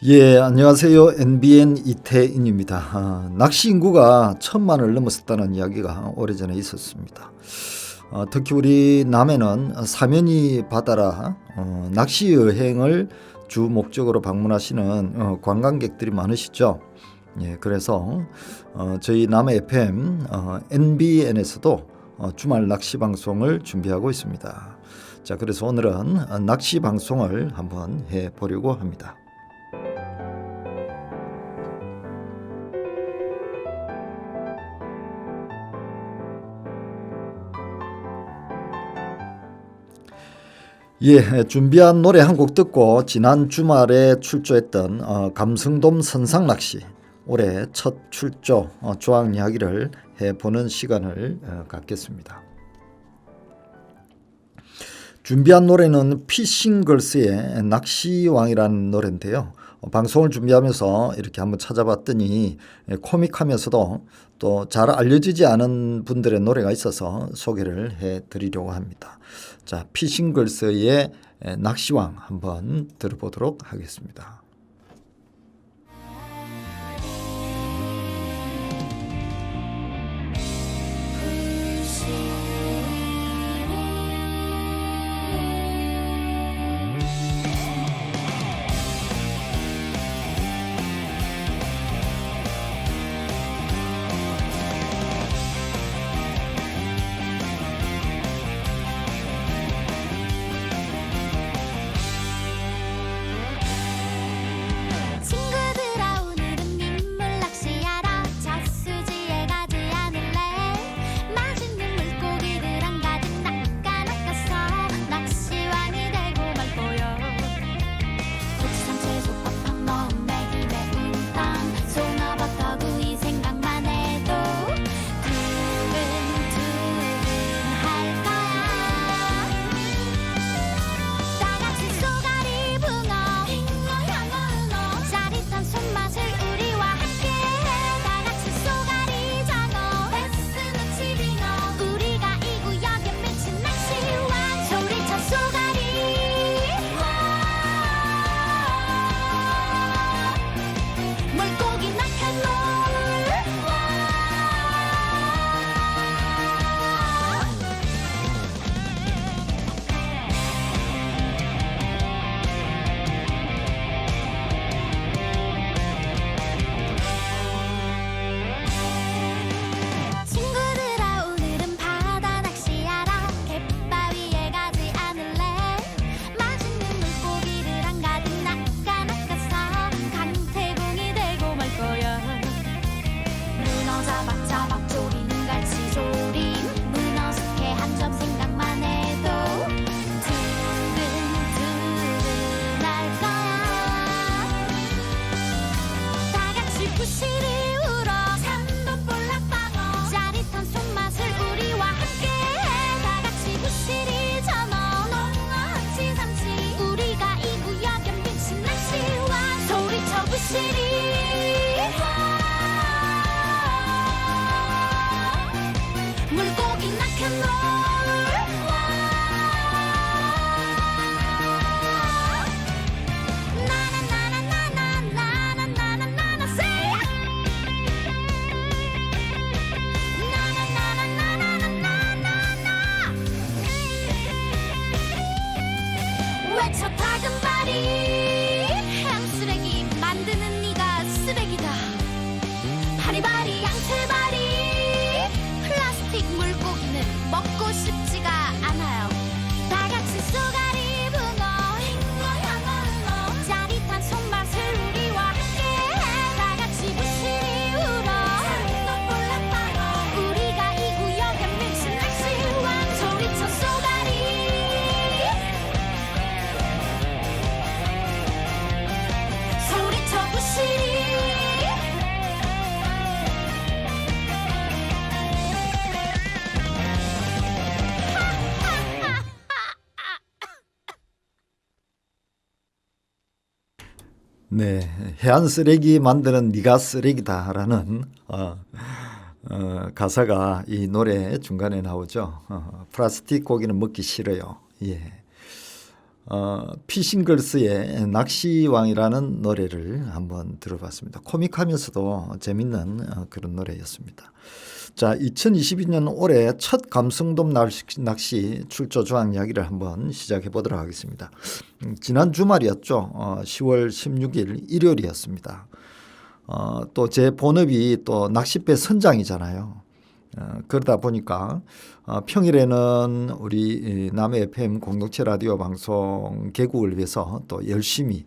예, 안녕하세요. NBN 이태인입니다. 낚시 인구가 1,000만을 넘었었다는 이야기가 오래전에 있었습니다. 특히 우리 남해는 사면이 바다라 낚시 여행을 주 목적으로 방문하시는 관광객들이 많으시죠. 예, 그래서 저희 남해 FM NBN에서도 주말 낚시 방송을 준비하고 있습니다. 자, 그래서 오늘은 낚시 방송을 한번 해보려고 합니다. 예, 준비한 노래 한 곡 듣고 지난 주말에 출조했던 감성돔 선상낚시 올해 첫 출조 조항 이야기를 해보는 시간을 갖겠습니다. 준비한 노래는 피싱걸스의 낚시왕이라는 노래인데요. 방송을 준비하면서 이렇게 한번 찾아봤더니 코믹하면서도 또 잘 알려지지 않은 분들의 노래가 있어서 소개를 해드리려고 합니다. 자, 피싱걸스의 낚시왕 한번 들어보도록 하겠습니다. 네, 해안 쓰레기 만드는 네가 쓰레기다라는 가사가 이 노래 중간에 나오죠. 플라스틱 고기는 먹기 싫어요. 예. 피싱글스의 낚시왕이라는 노래를 한번 들어봤습니다. 코믹하면서도 재밌는 그런 노래였습니다. 자, 2022년 올해 첫 감성돔 낚시 출조 조항 이야기를 한번 시작해 보도록 하겠습니다. 지난 주말이었죠. 10월 16일 일요일이었습니다. 또 제 본업이 또 낚싯배 선장이잖아요. 그러다 보니까 평일에는 우리 남해 FM 공동체 라디오 방송 개국을 위해서 또 열심히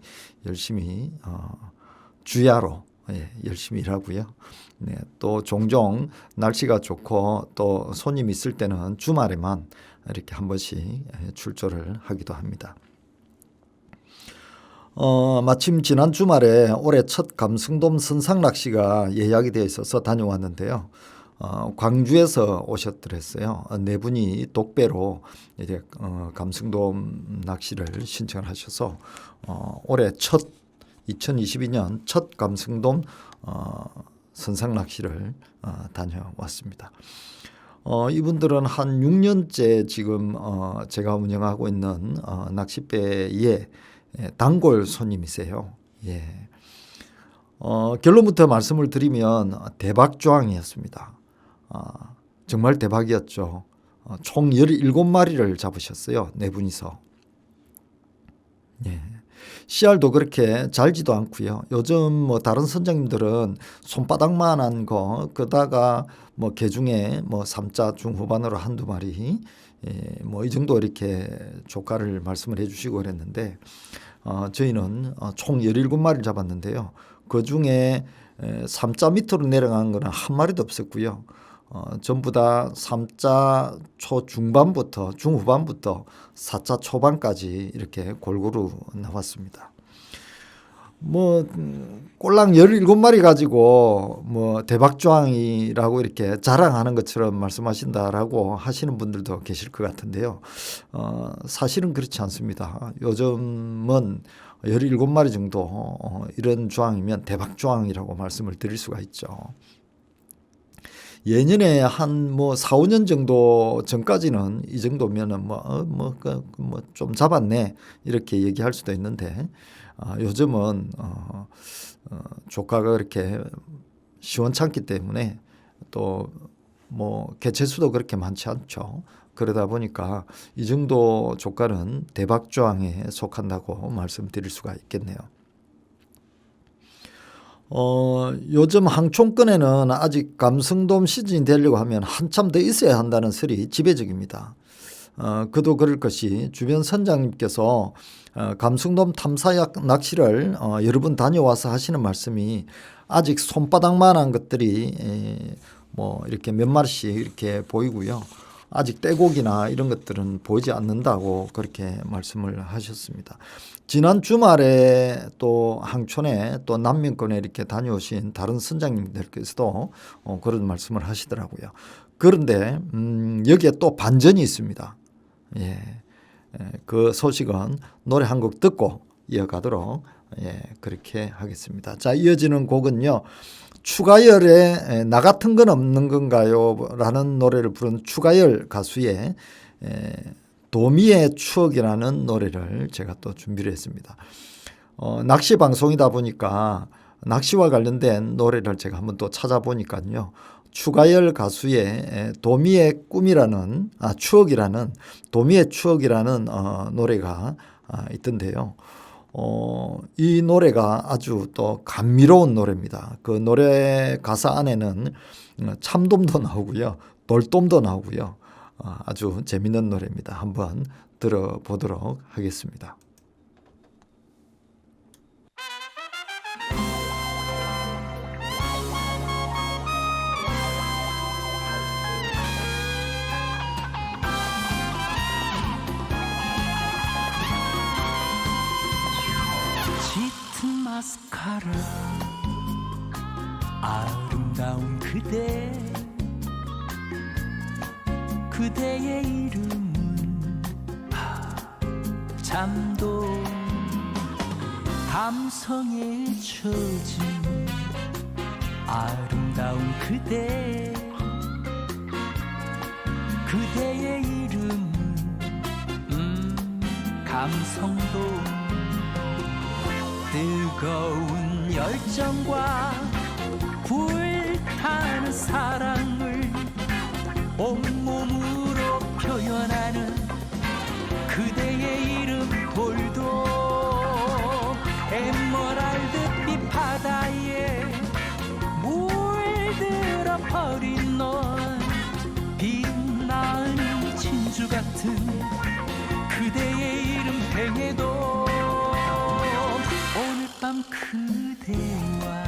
주야로 열심히 일하고요. 네, 또 종종 날씨가 좋고 또 손님 있을 때는 주말에만 이렇게 한 번씩 출조를 하기도 합니다. 마침 지난 주말에 올해 첫 감성돔 선상낚시가 예약이 되어 있어서 다녀왔는데요. 광주에서 오셨더랬어요. 네 분이 독배로 이제 감성돔 낚시를 신청을 하셔서 올해 2022년 첫 감성돔 선상 낚시를 다녀왔습니다. 이분들은 한 6년째 지금 제가 운영하고 있는 낚싯배의 단골 손님이세요. 예. 결론부터 말씀을 드리면 대박 조항이었습니다. 정말 대박이었죠. 총 17마리를 잡으셨어요. 네 분이서. 예. 씨알도 그렇게 잘지도 않고요. 요즘 뭐 다른 선장님들은 손바닥만한 거 그다가 뭐 개중에 뭐 3자 중후반으로 한두 마리 뭐 이 정도 이렇게 조가를 말씀을 해주시고 그랬는데 저희는 총 17마리를 잡았는데요. 그 중에 3자 밑으로 내려간 거는 한 마리도 없었고요. 전부 다 3자 초중반부터 중후반부터 4자 초반까지 이렇게 골고루 나왔습니다. 뭐 꼴랑 17마리 가지고 뭐 대박조항이라고 이렇게 자랑하는 것처럼 말씀하신다라고 하시는 분들도 계실 것 같은데요. 사실은 그렇지 않습니다. 요즘은 17마리 정도 이런 조항이면 대박조항이라고 말씀을 드릴 수가 있죠. 예년에 한 뭐 4, 5년 정도 전까지는 이 정도면은 좀 잡았네 이렇게 얘기할 수도 있는데 요즘은 조가가 그렇게 시원찮기 때문에 또 뭐 개체수도 그렇게 많지 않죠. 그러다 보니까 이 정도 조가는 대박 조항에 속한다고 말씀드릴 수가 있겠네요. 요즘 항촌권에는 아직 감성돔 시즌이 되려고 하면 한참 더 있어야 한다는 설이 지배적입니다. 그도 그럴 것이 주변 선장님께서 감성돔 탐사약 낚시를 여러 번 다녀와서 하시는 말씀이 아직 손바닥만한 것들이 뭐 이렇게 몇 마리씩 이렇게 보이고요. 아직 떼고기나 이런 것들은 보이지 않는다고 그렇게 말씀을 하셨습니다. 지난 주말에 또 항촌에 또 남면권에 이렇게 다녀오신 다른 선장님들께서도 그런 말씀을 하시더라고요. 그런데 여기에 또 반전이 있습니다. 예, 그 소식은 노래 한 곡 듣고 이어가도록 그렇게 하겠습니다. 자, 이어지는 곡은요. 추가열의 나 같은 건 없는 건가요? 라는 노래를 부른 추가열 가수의 도미의 추억이라는 노래를 제가 또 준비를 했습니다. 낚시 방송이다 보니까 낚시와 관련된 노래를 제가 한번 또 찾아보니까요. 추가열 가수의 도미의 꿈이라는 추억이라는 도미의 추억이라는 노래가 있던데요. 이 노래가 아주 또 감미로운 노래입니다. 그 노래 가사 안에는 참돔도 나오고요. 돌돔도 나오고요. 아주 재밌는 노래입니다. 한번 들어보도록 하겠습니다. 짙은 마스카라 아름다운 그대 그대의 이름은 참돔 감성에 젖은 아름다운 그대 그대의 이름은 감성도 뜨거운 열정과 불타는 사랑을 온몸으로 표현하는 그대의 이름 돌도 에메랄드빛 바다에 물들어 버린 넌 빛나는 진주 같은 그대의 이름 팽에도 오늘 밤 그대와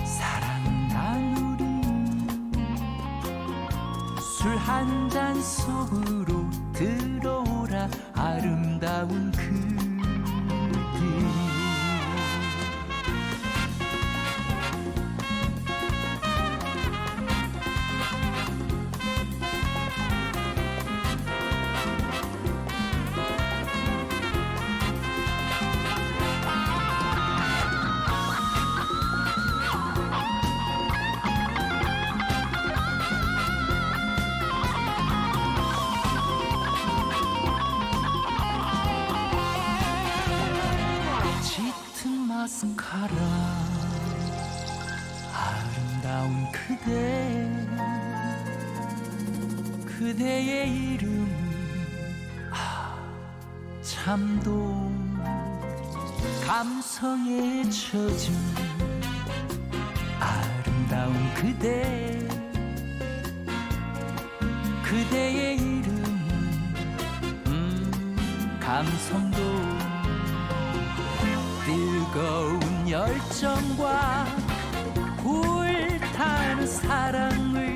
사랑 나누리 술 한 잔 속으로 들어오라 아름다운 그대. 짙은 마스카라 아름다운 그대 그대의 이름 참동 감성에 젖은 아름다운 그대 그대의 이름 감성도 뜨거운 열정과 불타는 사랑을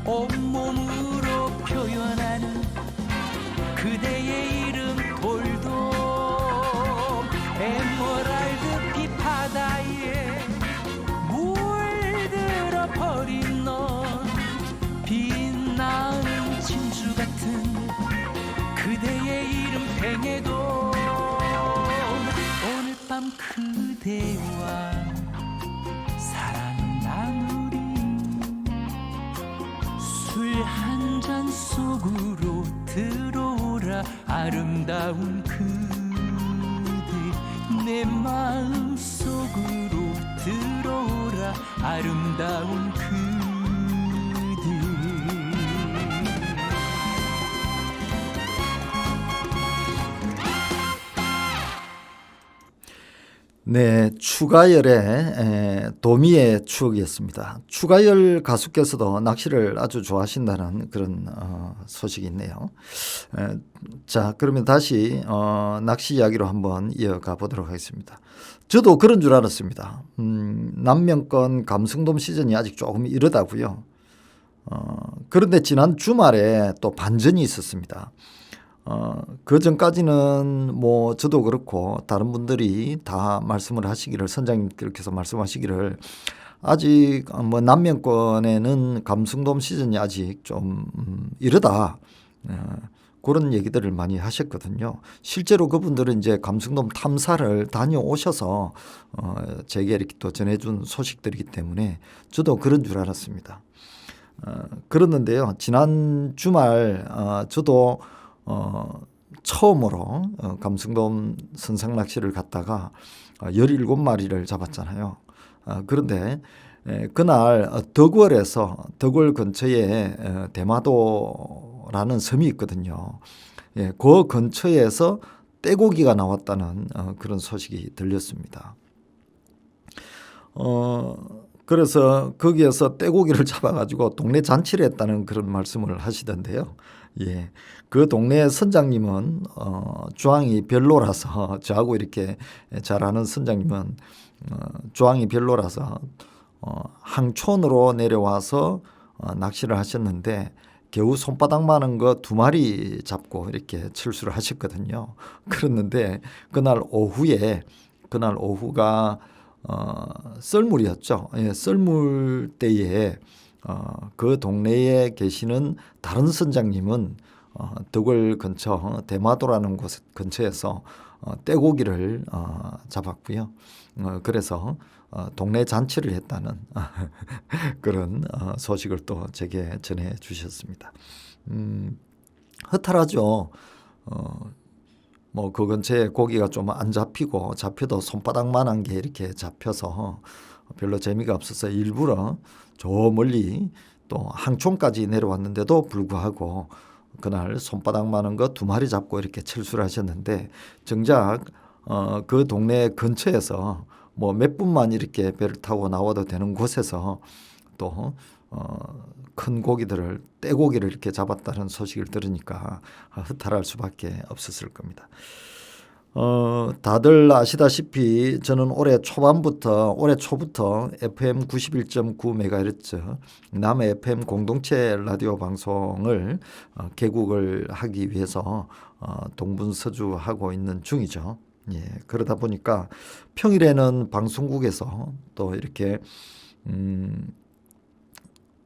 온몸으로 표현하는 그대의 이름 돌도 에메랄드빛 바다에 물들어 버린 넌 빛나는 진주 같은 그대의 이름 팽에도 오늘 밤 그대와 사랑 나누리 술 한 잔 속으로 들어오라 아름다운 그대 내 마음 속으로 들어오라 아름다운 그대. 네, 추가열의 도미의 추억이었습니다. 추가열 가수께서도 낚시를 아주 좋아하신다는 그런 소식이 있네요. 자, 그러면 다시 낚시 이야기로 한번 이어가 보도록 하겠습니다. 저도 그런 줄 알았습니다. 남명권 감성돔 시즌이 아직 조금 이르다고요. 그런데 지난 주말에 또 반전이 있었습니다. 그 전까지는 뭐 저도 그렇고 다른 분들이 다 말씀을 하시기를 선장님께서 말씀하시기를 아직 뭐 남면권에는 감성돔 시즌이 아직 좀 이르다 그런 얘기들을 많이 하셨거든요. 실제로 그분들은 이제 감성돔 탐사를 다녀오셔서 제게 이렇게 또 전해준 소식들이기 때문에 저도 그런 줄 알았습니다. 그랬는데요. 지난 주말 저도 처음으로 감성돔 선상 낚시를 갔다가 17마리를 잡았잖아요. 그런데 그날 덕월 근처에 대마도라는 섬이 있거든요. 예, 그 근처에서 떼고기가 나왔다는 그런 소식이 들렸습니다. 그래서 거기에서 떼고기를 잡아가지고 동네 잔치를 했다는 그런 말씀을 하시던데요. 예, 그 동네 선장님은 주항이 별로라서 저하고 이렇게 잘 아는 선장님은 주항이 별로라서 항촌으로 내려와서 낚시를 하셨는데 겨우 손바닥만한 거 2마리 잡고 이렇게 철수를 하셨거든요. 그랬는데 그날 오후가 썰물이었죠. 예, 썰물 때에 그 동네에 계시는 다른 선장님은 덕월 근처 대마도라는 곳 근처에서 떼고기를 잡았고요. 그래서 동네 잔치를 했다는 그런 소식을 또 제게 전해 주셨습니다. 허탈하죠. 뭐 그 근처에 고기가 좀 안 잡히고 잡혀도 손바닥만한 게 이렇게 잡혀서 별로 재미가 없어서 일부러 저 멀리 또 항촌까지 내려왔는데도 불구하고 그날 손바닥만한 거 2마리 잡고 이렇게 철수를 하셨는데 정작 그 동네 근처에서 뭐 몇 분만 이렇게 배를 타고 나와도 되는 곳에서 또 큰 고기들을 떼고기를 이렇게 잡았다는 소식을 들으니까 허탈할 수밖에 없었을 겁니다. 다들 아시다시피 저는 올해 초부터 FM 91.9MHz 남해 FM 공동체 라디오 방송을 개국을 하기 위해서 동분서주하고 있는 중이죠. 예, 그러다 보니까 평일에는 방송국에서 또 이렇게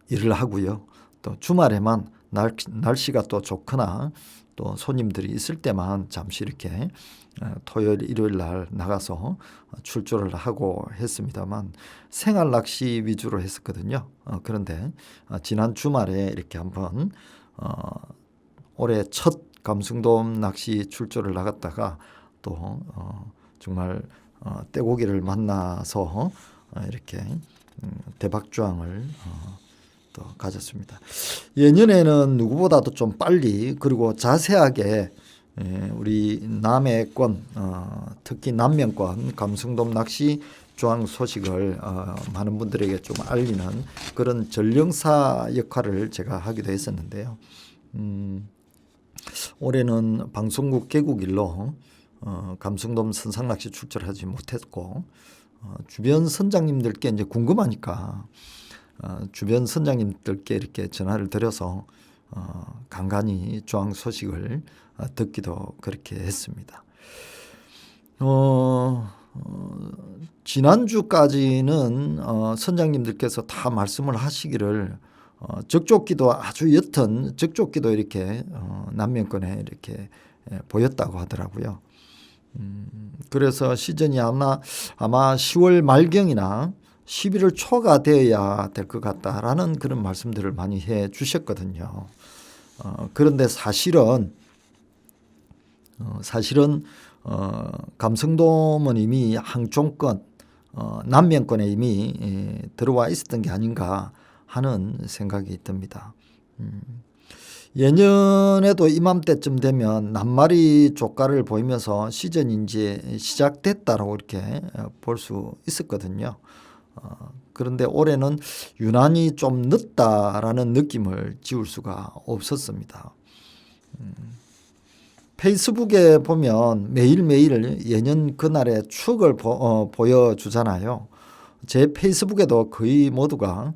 일을 하고요. 또 주말에만 날씨가 또 좋거나 또 손님들이 있을 때만 잠시 이렇게 토요일 일요일 날 나가서 출조를 하고 했습니다만 생활 낚시 위주로 했었거든요. 그런데 지난 주말에 이렇게 한번 올해 첫 감성돔 낚시 출조를 나갔다가 또 정말 떼고기를 만나서 이렇게 대박주항을 또 가졌습니다. 예년에는 누구보다도 좀 빨리 그리고 자세하게 우리 남해권 특히 남면권 감성돔 낚시 조항 소식을 많은 분들에게 좀 알리는 그런 전령사 역할을 제가 하기도 했었는데요. 올해는 방송국 개국일로 감성돔 선상낚시 출조를 하지 못했고 주변 선장님들께 이제 궁금하니까 주변 선장님들께 이렇게 전화를 드려서 간간히 조항 소식을 듣기도 그렇게 했습니다. 지난주까지는 선장님들께서 다 말씀을 하시기를 적조기도 아주 옅은 적조기도 이렇게 남면권에 이렇게 보였다고 하더라고요. 그래서 시즌이 아마 10월 말경이나 11월 초가 되어야 될 것 같다라는 그런 말씀들을 많이 해 주셨거든요. 그런데 사실은 감성돔은 이미 항촌권 남면권에 이미 들어와 있었던 게 아닌가 하는 생각이 듭니다. 예년에도 이맘때쯤 되면 낱마리 조가를 보이면서 시즌이 이제 시작됐다라고 이렇게 볼 수 있었거든요. 그런데 올해는 유난히 좀 늦다라는 느낌을 지울 수가 없었습니다. 페이스북에 보면 매일매일 예년 그날의 추억을 보여주잖아요. 제 페이스북에도 거의 모두가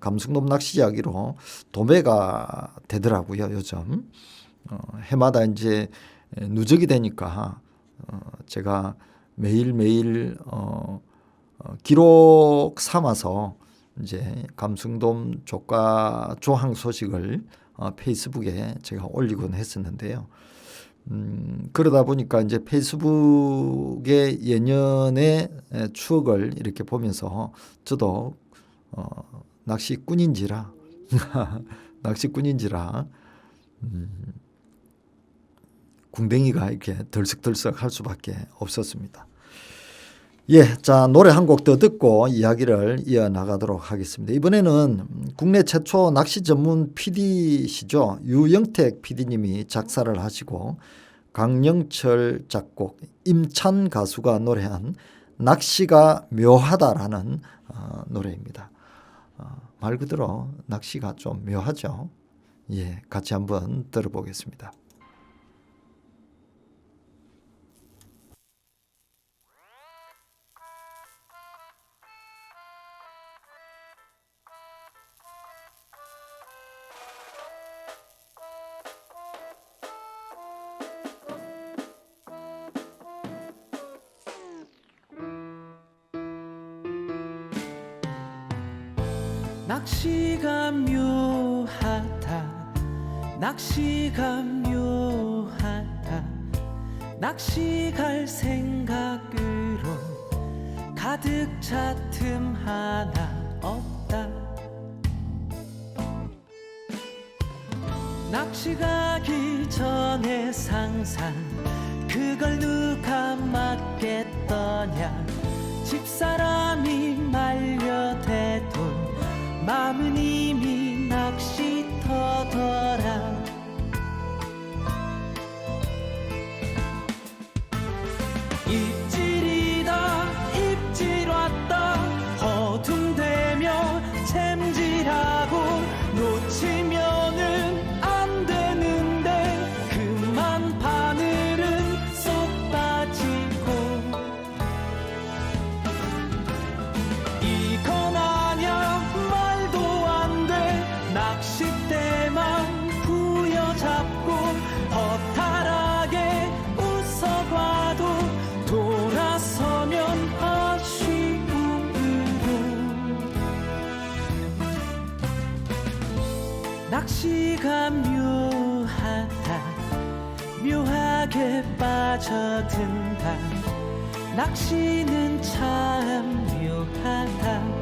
감성돔 낚시 이야기로 도배가 되더라고요. 요즘 해마다 이제 누적이 되니까 제가 매일매일 기록 삼아서 이제 감성돔 조가 조항 소식을 페이스북에 제가 올리곤 했었는데요. 그러다 보니까 이제 페이스북의 예년의 추억을 이렇게 보면서 저도 낚시꾼인지라 궁뎅이가 이렇게 덜썩덜썩 할 수밖에 없었습니다. 예, 자 노래 한 곡 더 듣고 이야기를 이어나가도록 하겠습니다. 이번에는 국내 최초 낚시 전문 PD시죠. 유영택 PD님이 작사를 하시고 강영철 작곡, 임찬 가수가 노래한 낚시가 묘하다라는 노래입니다. 말 그대로 낚시가 좀 묘하죠. 예, 같이 한번 들어보겠습니다. 낚시가 묘하다 낚시가 묘하다 낚시 갈 생각으로 가득 차 틈 하나 없다 낚시 가기 전에 상상 그걸 누가 막겠더냐 집사람이 말려대도 마음은 이미 낚시터더라 입질이다 입질 왔다 허둥대며 챔질하고 놓치면은 안 되는데 그만 바늘은 쏙 빠지고 이건 아냐 말도 안 돼 낚싯대만 부여잡고 허탈하게 웃어봐도 돌아서면 아쉬움으로 낚시가 묘하다 묘하게 빠져든다 낚시는 참 묘하다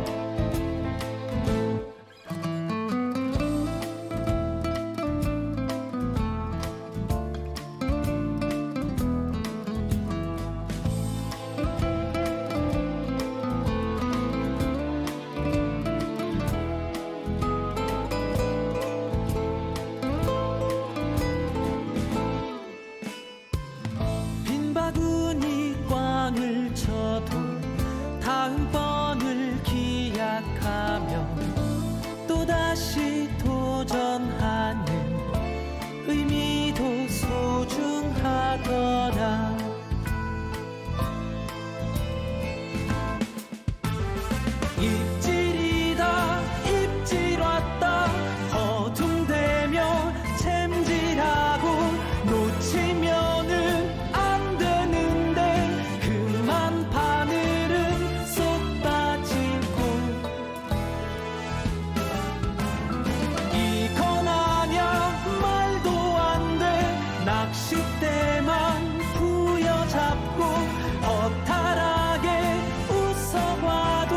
빈 바구니 꽝을 쳐도 다음번을 기약하며 또다시 도전하는 의미도 소중하더라 입질이다 입질 왔다 허둥대며 챔질하고 놓치면은 안 되는데 그만 바늘은 쏙 빠지고 이건 아냐 말도 안 돼 낚싯대만 부여잡고 허탈하게 웃어봐도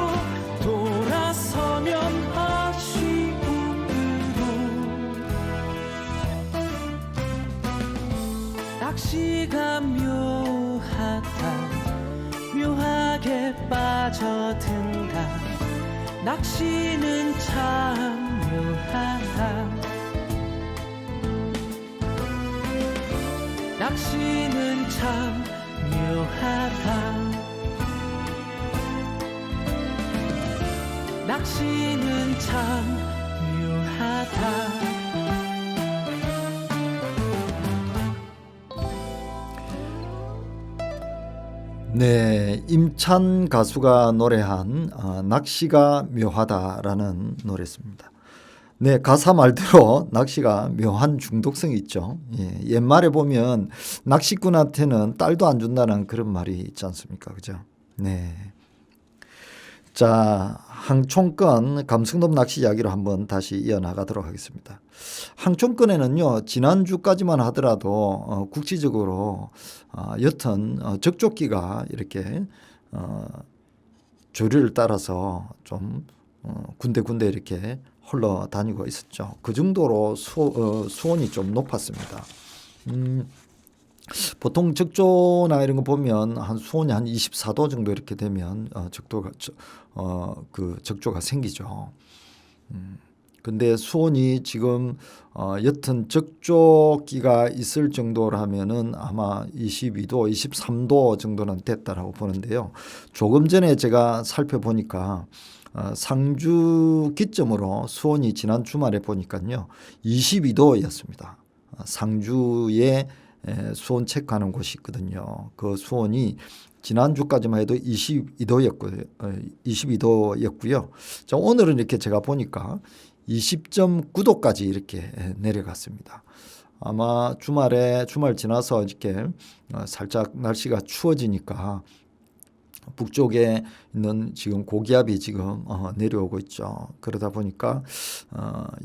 돌아서면 아쉬움으로 낚시가 묘하다 묘하게 빠져든다 낚시는 참 묘하다 낚시는 참 묘하다 낚시는 참 묘하다 네, 임찬 가수가 노래한 낚시가 묘하다라는 노래였습니다. 네, 가사 말대로 낚시가 묘한 중독성이 있죠. 예, 옛말에 보면 낚시꾼한테는 딸도 안 준다는 그런 말이 있지 않습니까? 그죠? 네. 자, 항촌권 감성돔 낚시 이야기로 한번 다시 이어나가도록 하겠습니다. 항촌권에는요, 지난주까지만 하더라도 국지적으로 옅은 적조기가 이렇게 조류를 따라서 좀 군데군데 이렇게 흘러다니고 있었죠. 그 정도로 수온이 좀 높았습니다. 보통 적조나 이런 거 보면 한 수온이 한 24도 정도 이렇게 되면 적조가 생기죠. 근데 수온이 지금 옅은 적조기가 있을 정도라면은 아마 22도, 23도 정도는 됐다라고 보는데요. 조금 전에 제가 살펴보니까 상주 기점으로 수온이 지난 주말에 보니까요 22도였습니다. 상주에 수온 체크하는 곳이 있거든요. 그 수온이 지난주까지만 해도 22도였고요. 자, 오늘은 이렇게 제가 보니까 20.9도까지 이렇게 내려갔습니다. 아마 주말 지나서 이렇게 살짝 날씨가 추워지니까 북쪽에 있는 지금 고기압이 지금 내려오고 있죠. 그러다 보니까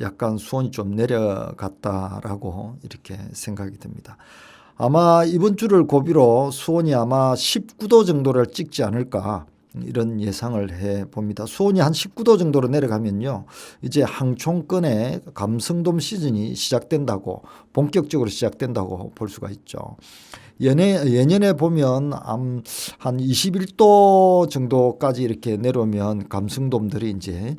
약간 수온이 좀 내려갔다라고 이렇게 생각이 듭니다. 아마 이번 주를 고비로 수온이 아마 19도 정도를 찍지 않을까 이런 예상을 해 봅니다. 수온이 한 19도 정도로 내려가면요, 이제 항촌권의 감성돔 시즌이 시작된다고, 본격적으로 시작된다고 볼 수가 있죠. 예년에 보면 한 21도 정도까지 이렇게 내려오면 감성돔들이 이제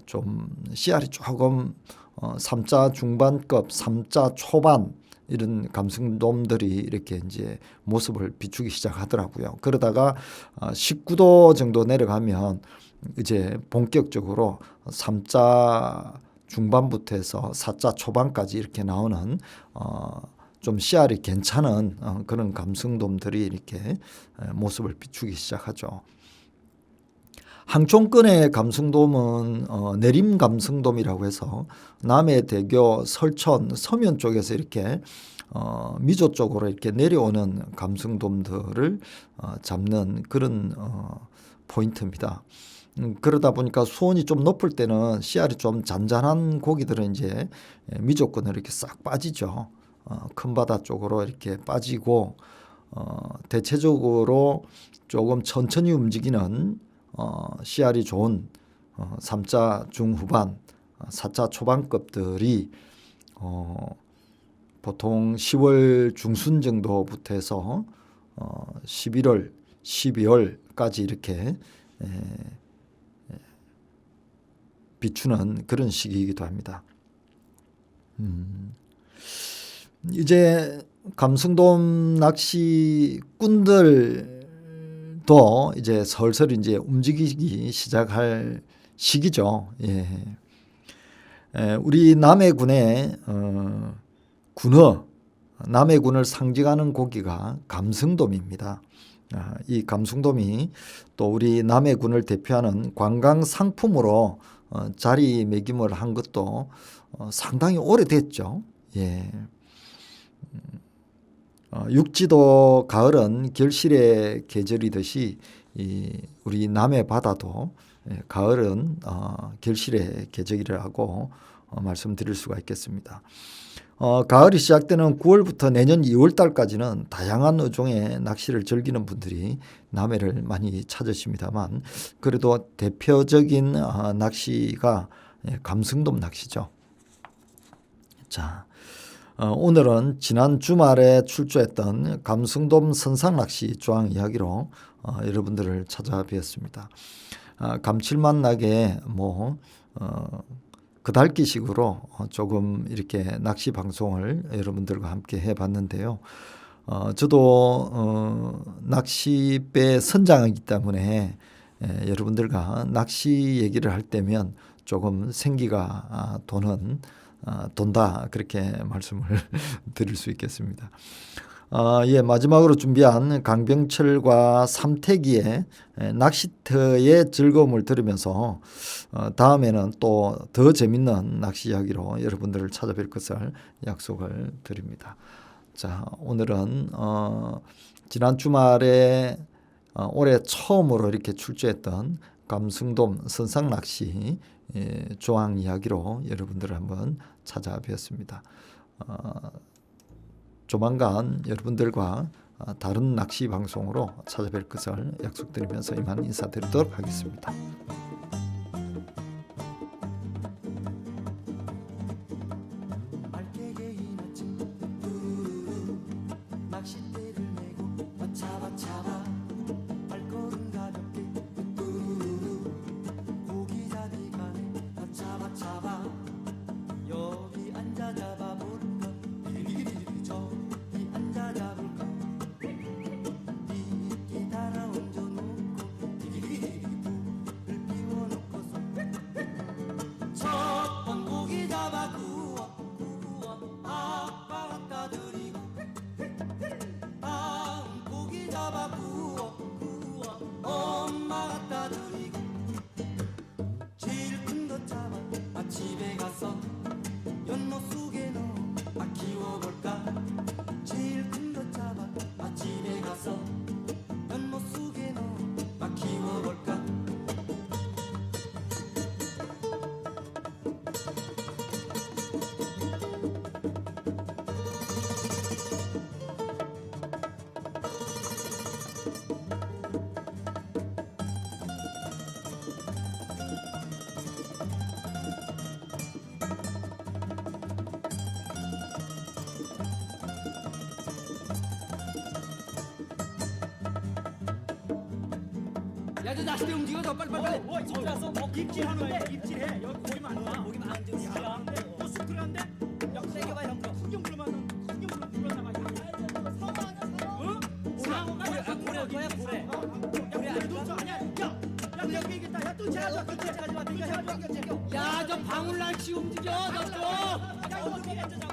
좀 씨알이 조금 3자 중반급, 3자 초반 이런 감성돔들이 이렇게 이제 모습을 비추기 시작하더라고요. 그러다가 19도 정도 내려가면 이제 본격적으로 3자 중반부터 해서 4자 초반까지 이렇게 나오는 좀 씨알이 괜찮은 그런 감성돔들이 이렇게 모습을 비추기 시작하죠. 항촌권의 감성돔은 내림 감성돔이라고 해서 남해대교, 설천, 서면 쪽에서 이렇게 미조 쪽으로 이렇게 내려오는 감성돔들을 잡는 그런 포인트입니다. 그러다 보니까 수온이 좀 높을 때는 씨알이 좀 잔잔한 고기들은 이제 미조권으로 이렇게 싹 빠지죠. 큰 바다 쪽으로 이렇게 빠지고 대체적으로 조금 천천히 움직이는 씨알이 좋은 3자 중후반, 4자 초반급들이 보통 10월 중순 정도부터 해서 11월, 12월까지 이렇게 비추는 그런 시기이기도 합니다. 이제 감성돔 낚시꾼들도 이제 슬슬 이제 움직이기 시작할 시기죠. 예. 우리 남해군의 군어, 남해군을 상징하는 고기가 감성돔입니다. 이 감성돔이 또 우리 남해군을 대표하는 관광 상품으로 자리매김을 한 것도 상당히 오래됐죠. 예. 육지도 가을은 결실의 계절이듯이 우리 남해 바다도 가을은 결실의 계절이라고 말씀드릴 수가 있겠습니다. 가을이 시작되는 9월부터 내년 2월 달까지는 다양한 어종의 낚시를 즐기는 분들이 남해를 많이 찾으십니다만, 그래도 대표적인 낚시가 감성돔 낚시죠. 자, 오늘은 지난 주말에 출조했던 감성돔 선상낚시 조항 이야기로 여러분들을 찾아뵈었습니다. 감칠맛 나게 그달기식으로 조금 이렇게 낚시 방송을 여러분들과 함께 해봤는데요. 저도 낚시배 선장이기 때문에 여러분들과 낚시 얘기를 할 때면 조금 생기가 돈다, 그렇게 말씀을 드릴 수 있겠습니다. 예, 마지막으로 준비한 강병철과 삼태기의 낚시터의 즐거움을 들으면서 다음에는 또 더 재밌는 낚시 이야기로 여러분들을 찾아뵐 것을 약속을 드립니다. 자, 오늘은 지난 주말에 올해 처음으로 이렇게 출조했던 감성돔 선상낚시 조항 이야기로 여러분들을 한번 찾아뵈었습니다. 조만간 여러분들과 다른 낚시 방송으로 찾아뵐 것을 약속드리면서 이만 인사드리도록 하겠습니다. 낚싯대를 메고 잡아 발걸음 가볍게 고기 잡기 가네 잡아 여기 앉아 잡아볼까 저기 앉아 잡을까 미끼 달아 얹어놓고 불 야, 저 낚싯대 움직여, 저 빨리. 입질해서 입질하는데 입질해. 여기 고기만 안 와. 고기만 안 와. 입질하는데 또쑥 들어간대. 야, 땡겨봐 형. 신경 불러만 신경 불러다가. 어? 상어가 고래 거야 고래. 고래 아니야? 아니야. 야, 야, 얘기했다. 야, 또 제가 또 제가 마. 네가 해줘. 야, 저 방울날치 움직여, 저쪽. 야, 이거 어떻게 해줘?